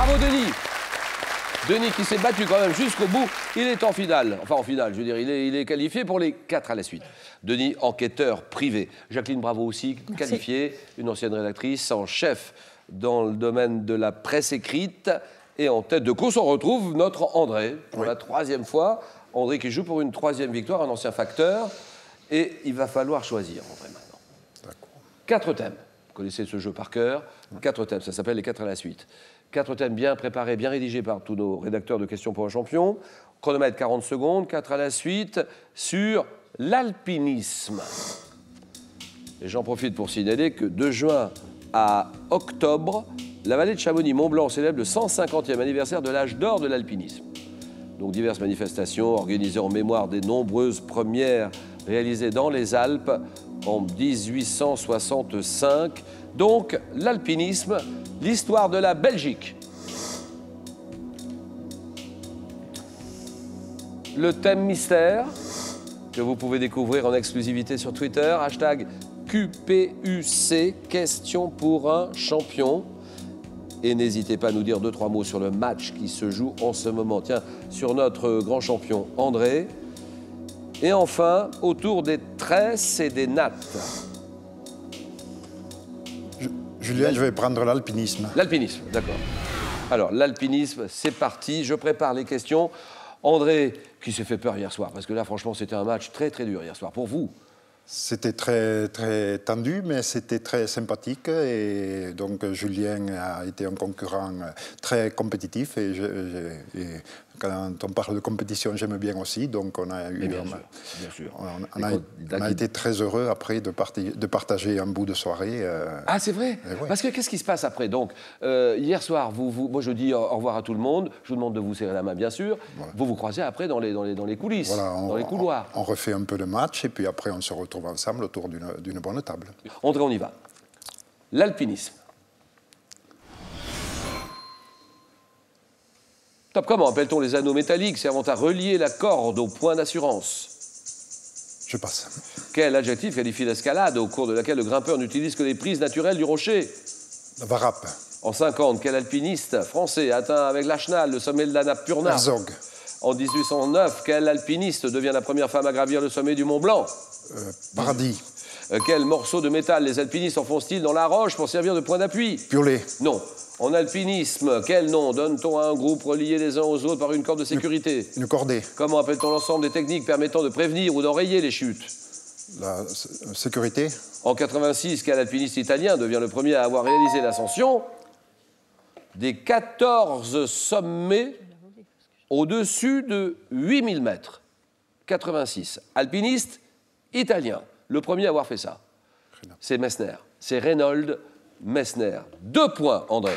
Bravo Denis. Denis qui s'est battu quand même jusqu'au bout. Il est en finale. Enfin en finale, je veux dire, il est qualifié pour les 4 à la suite. Denis, enquêteur privé. Jacqueline Bravo aussi, qualifiée, une ancienne rédactrice en chef dans le domaine de la presse écrite. Et en tête de course, on retrouve notre André, pour la 3e fois. André qui joue pour une 3e victoire, un ancien facteur. Et il va falloir choisir, André, maintenant. D'accord. 4 thèmes. Vous connaissez ce jeu par cœur. 4 thèmes, ça s'appelle les 4 à la suite. 4 thèmes bien préparés, bien rédigés par tous nos rédacteurs de questions pour un champion. Chronomètre 40 secondes, 4 à la suite, sur l'alpinisme. Et j'en profite pour signaler que de juin à octobre, la vallée de Chamonix-Mont-Blanc célèbre le 150e anniversaire de l'âge d'or de l'alpinisme. Donc diverses manifestations organisées en mémoire des nombreuses premières réalisées dans les Alpes en 1865. Donc l'alpinisme, l'histoire de la Belgique. Le thème mystère, que vous pouvez découvrir en exclusivité sur Twitter, hashtag QPUC, question pour un champion. Et n'hésitez pas à nous dire 2-3 mots sur le match qui se joue en ce moment. Tiens, sur notre grand champion André. Et enfin, autour des tresses et des nattes. Julien, je vais prendre l'alpinisme. L'alpinisme, d'accord. Alors, l'alpinisme, c'est parti. Je prépare les questions. André, qui s'est fait peur hier soir, parce que là, franchement, c'était un match très, très dur hier soir. Pour vous? C'était très, très tendu, mais c'était très sympathique. Et donc, Julien a été un concurrent très compétitif. Et quand on parle de compétition, j'aime bien aussi. Donc, on a eu... Bien sûr. On a été très heureux après de partager un bout de soirée. Ah, c'est vrai? Ouais. Parce que qu'est-ce qui se passe après? Donc, hier soir, moi, je dis au revoir à tout le monde. Je vous demande de vous serrer la main, bien sûr. Voilà. Vous vous croisez après dans les coulisses, voilà, dans les couloirs. On refait un peu le match et puis après, on se retrouve ensemble autour d'une bonne table. André, on y va. L'alpinisme. Top, comment appelle-t-on les anneaux métalliques servant à relier la corde au point d'assurance? Je passe. Quel adjectif qualifie l'escalade au cours de laquelle le grimpeur n'utilise que les prises naturelles du rocher? Varap. En 50, quel alpiniste français a atteint avec la Chenal le sommet de l'Annapurna? Herzog. En 1809, quelle alpiniste devient la première femme à gravir le sommet du Mont Blanc? Paradis. Quel morceau de métal les alpinistes enfoncent-ils dans la roche pour servir de point d'appui? Piolet. Non. En alpinisme, quel nom donne-t-on à un groupe relié les uns aux autres par une corde de sécurité? Une cordée. Comment appelle-t-on l'ensemble des techniques permettant de prévenir ou d'enrayer les chutes? La sécurité. En 86, quel alpiniste italien devient le premier à avoir réalisé l'ascension des 14 sommets au-dessus de 8000 mètres? 86. Alpiniste italien. Le premier à avoir fait ça, c'est Messner. C'est Reinhold Messner. 2 points, André.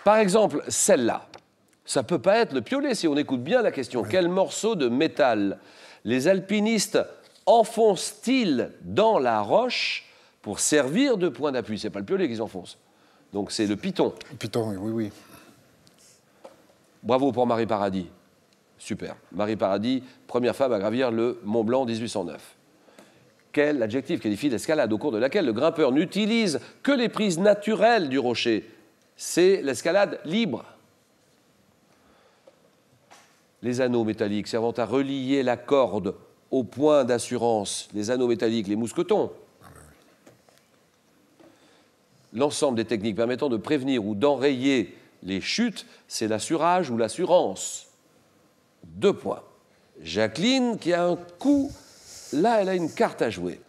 Par exemple, celle-là. Ça ne peut pas être le piolet si on écoute bien la question. Oui. Quel morceau de métal les alpinistes enfoncent-ils dans la roche pour servir de point d'appui? Ce n'est pas le piolet qu'ils enfoncent. Donc c'est le piton. Le piton, oui. Bravo pour Marie Paradis. Super. Marie Paradis, première femme à gravir le Mont Blanc en 1809. Quel adjectif qualifie l'escalade au cours de laquelle le grimpeur n'utilise que les prises naturelles du rocher? C'est l'escalade libre. Les anneaux métalliques servant à relier la corde au point d'assurance, les anneaux métalliques, les mousquetons. L'ensemble des techniques permettant de prévenir ou d'enrayer les chutes, c'est l'assurage ou l'assurance. 2 points. Jacqueline, qui a un coup, là, elle a une carte à jouer.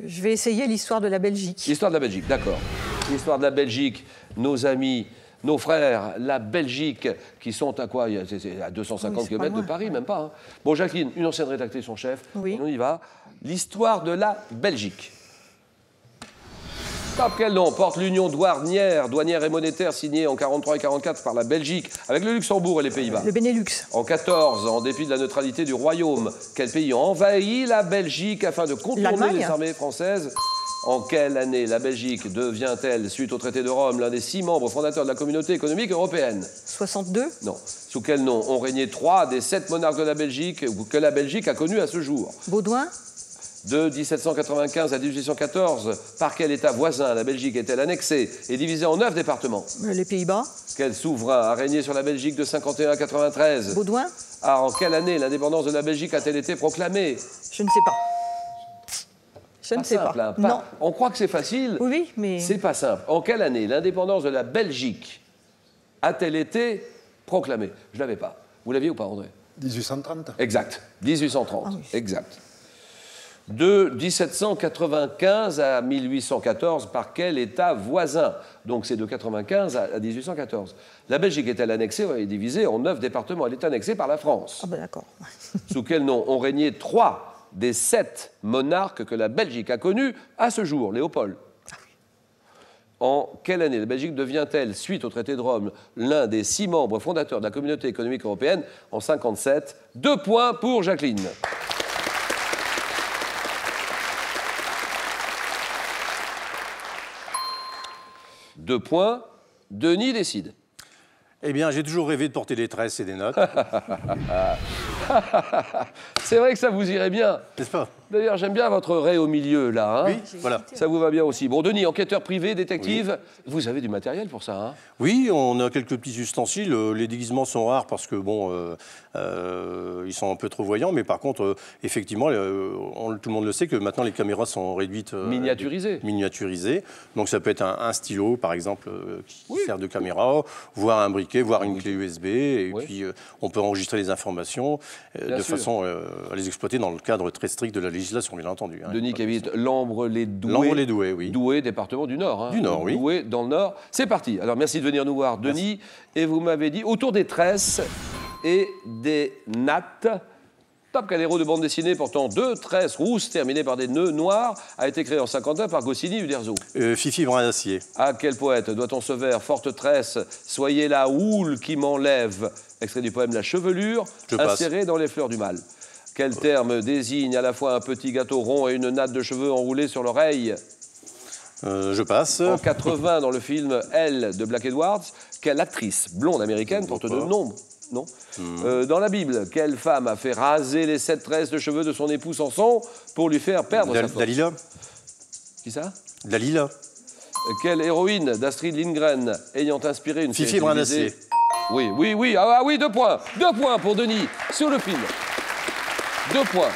Je vais essayer l'histoire de la Belgique. L'histoire de la Belgique, d'accord. L'histoire de la Belgique, nos amis, nos frères, la Belgique, qui sont à quoi? C'est à 250 km de Paris, même pas. Hein. Bon, Jacqueline, une ancienne rédactrice en chef, oui. On y va. L'histoire de la Belgique. Quel nom porte l'union douanière et monétaire signée en 43 et 44 par la Belgique avec le Luxembourg et les Pays-Bas? Le Benelux. En 14, en dépit de la neutralité du royaume, quel pays a envahi la Belgique afin de contourner les armées françaises? En quelle année la Belgique devient-elle, suite au traité de Rome, l'un des 6 membres fondateurs de la communauté économique européenne? 62. Non. Sous quel nom ont régné 3 des 7 monarques de la Belgique que la Belgique a connus à ce jour? Baudouin. De 1795 à 1814, par quel État voisin la Belgique est-elle annexée et divisée en 9 départements? Les Pays-Bas. Quel souverain a régné sur la Belgique de 51 à 93? Baudouin. En quelle année l'indépendance de la Belgique a-t-elle été proclamée? Je ne sais pas. Je ne sais simple, pas. hein, Non. On croit que c'est facile. Oui, mais... C'est pas simple. En quelle année l'indépendance de la Belgique a-t-elle été proclamée? Je ne l'avais pas. Vous l'aviez ou pas, André? 1830. Exact. 1830. Ah oui. Exact. De 1795 à 1814, par quel État voisin? Donc c'est de 95 à 1814. La Belgique est-elle annexée et divisée en 9 départements? Elle est annexée par la France. Ah ben d'accord. Sous quel nom ont régné 3 des 7 monarques que la Belgique a connus à ce jour? Léopold. En quelle année la Belgique devient-elle, suite au traité de Rome, l'un des 6 membres fondateurs de la Communauté économique européenne? En 57. 2 points pour Jacqueline. Deux points. Denis décide. Eh bien, j'ai toujours rêvé de porter des tresses et des notes. C'est vrai que ça vous irait bien. N'est-ce pas? D'ailleurs, j'aime bien votre raie au milieu, là. Hein. Oui, voilà. Ça vous va bien aussi. Bon, Denis, enquêteur privé, détective, vous avez du matériel pour ça, hein? Oui, on a quelques petits ustensiles. Les déguisements sont rares parce que, bon, ils sont un peu trop voyants. Mais par contre, effectivement, tout le monde le sait que maintenant, les caméras sont réduites. Miniaturisées. Miniaturisées. Donc, ça peut être un stylo, par exemple, qui sert de caméra, voire un briquet, voire une clé USB. Et puis, on peut enregistrer les informations de façon à les exploiter dans le cadre très strict de la législation, bien entendu. Hein, Denis qui habite Lambre-les-Doués. Lambre-les-Doués, oui. Douai, département du Nord. Hein. Du Nord, oui. Douai, dans le Nord. C'est parti. Alors, merci de venir nous voir, Denis. Et vous m'avez dit, autour des tresses et des nattes, Top, quel héros de bande dessinée portant 2 tresses rousses terminées par des nœuds noirs a été créé en 51 par Goscinny Uderzo? Fifi Brin d'Acier. À quel poète doit-on ce vers? Forte tresse, soyez la houle qui m'enlève. Extrait du poème La Chevelure, inséré dans les fleurs du mal. Quel terme désigne à la fois un petit gâteau rond et une natte de cheveux enroulée sur l'oreille? Je passe. En 80, dans le film Elle de Black Edwards, quelle actrice blonde américaine porte de nombres? Non. Dans la Bible, quelle femme a fait raser les 7 tresses de cheveux de son époux Samson pour lui faire perdre sa force? Dalila. Qui ça? Dalila. Quelle héroïne d'Astrid Lindgren ayant inspiré une série Fifi Brin d'Acier. Oui, oui, oui. Ah oui, 2 points. 2 points pour Denis sur le film. 2 points.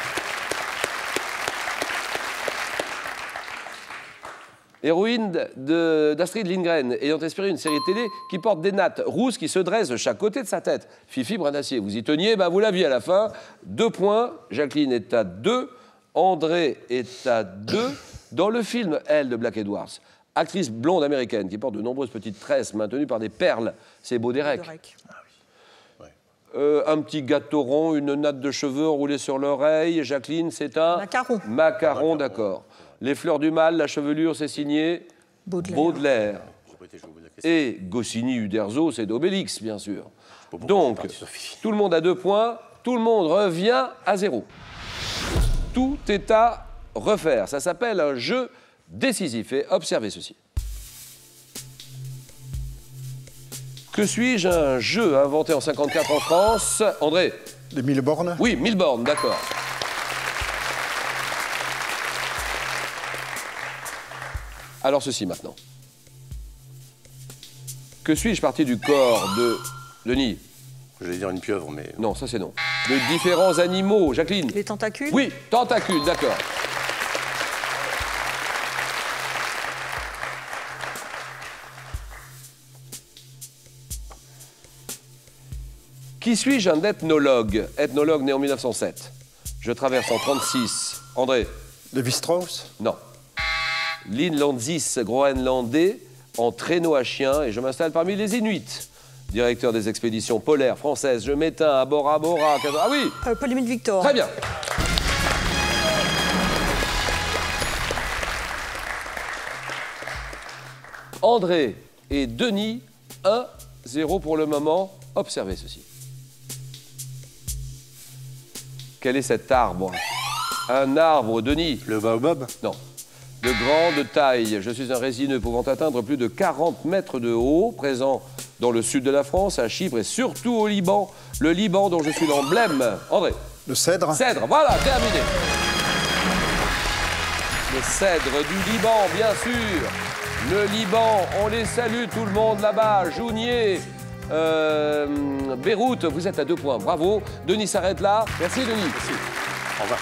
Héroïne d'Astrid Lindgren ayant inspiré une série télé qui porte des nattes rousses qui se dressent de chaque côté de sa tête. Fifi Brin d'Acier, vous y teniez, ben vous l'aviez à la fin. 2 points. Jacqueline est à 2. André est à 2. Dans le film Elle de Black Edwards, actrice blonde américaine qui porte de nombreuses petites tresses maintenues par des perles, c'est Baudérec. Un petit gâteau rond, une natte de cheveux enroulée sur l'oreille. Jacqueline, c'est un... Macaron. Macaron, d'accord. Les fleurs du mal, la chevelure, c'est signé Baudelaire. Et Goscinny Uderzo, c'est d'Obélix, bien sûr. Donc, tout le monde a 2 points, tout le monde revient à 0. Tout est à refaire. Ça s'appelle un jeu décisif. Et observez ceci. Que suis-je? Un jeu inventé en 54 en France. André? Les 1000 bornes? Oui, 1000 bornes, d'accord. Alors ceci maintenant. Que suis-je parti du corps de Denis? J'allais dire une pieuvre, mais... Non, ça c'est non. De différents animaux. Jacqueline? Les tentacules? Oui, tentacules, d'accord. Qui suis-je? Un ethnologue. Ethnologue né en 1907. Je traverse en 36. André? Lévi-Strauss? Non. L'Inlandsis groenlandais en traîneau à chien et je m'installe parmi les Inuits. Directeur des expéditions polaires françaises, je m'éteins à Bora Bora. Ah oui! Paul-Émile Victor. Très bien. André et Denis, 1-0 pour le moment. Observez ceci. Quel est cet arbre? Un arbre, Denis? Le baobab? Non. De grande taille. Je suis un résineux pouvant atteindre plus de 40 mètres de haut, présent dans le sud de la France, à Chypre et surtout au Liban. Le Liban dont je suis l'emblème. André? Le cèdre? Cèdre, voilà, terminé. Les cèdres du Liban, bien sûr. Le Liban, on les salue, tout le monde là-bas. Jounier, Beyrouth, vous êtes à 2 points. Bravo. Denis s'arrête là. Merci, Denis. Merci. Au revoir.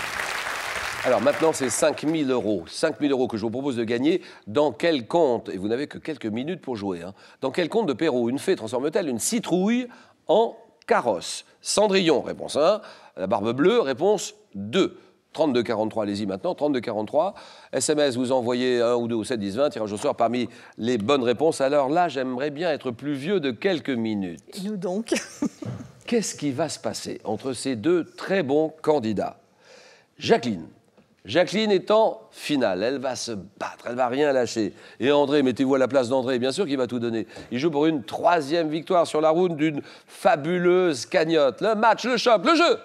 Alors maintenant, c'est 5 000 €. 5 000 € que je vous propose de gagner. Dans quel compte, et vous n'avez que quelques minutes pour jouer, hein, dans quel compte de Perrault une fée transforme-t-elle une citrouille en carrosse? Cendrillon, réponse 1. La barbe bleue, réponse 2. 32-43, allez-y maintenant, 32-43. SMS, vous envoyez 1 ou 2 ou 7, 10, 20, tirage au sort parmi les bonnes réponses. Alors là, j'aimerais bien être plus vieux de quelques minutes. Et nous donc? Qu'est-ce qui va se passer entre ces deux très bons candidats? Jacqueline. Jacqueline est en finale, elle va se battre, elle va rien lâcher. Et André, mettez-vous à la place d'André, bien sûr qu'il va tout donner. Il joue pour une 3e victoire sur la route d'une fabuleuse cagnotte. Le match, le choc, le jeu.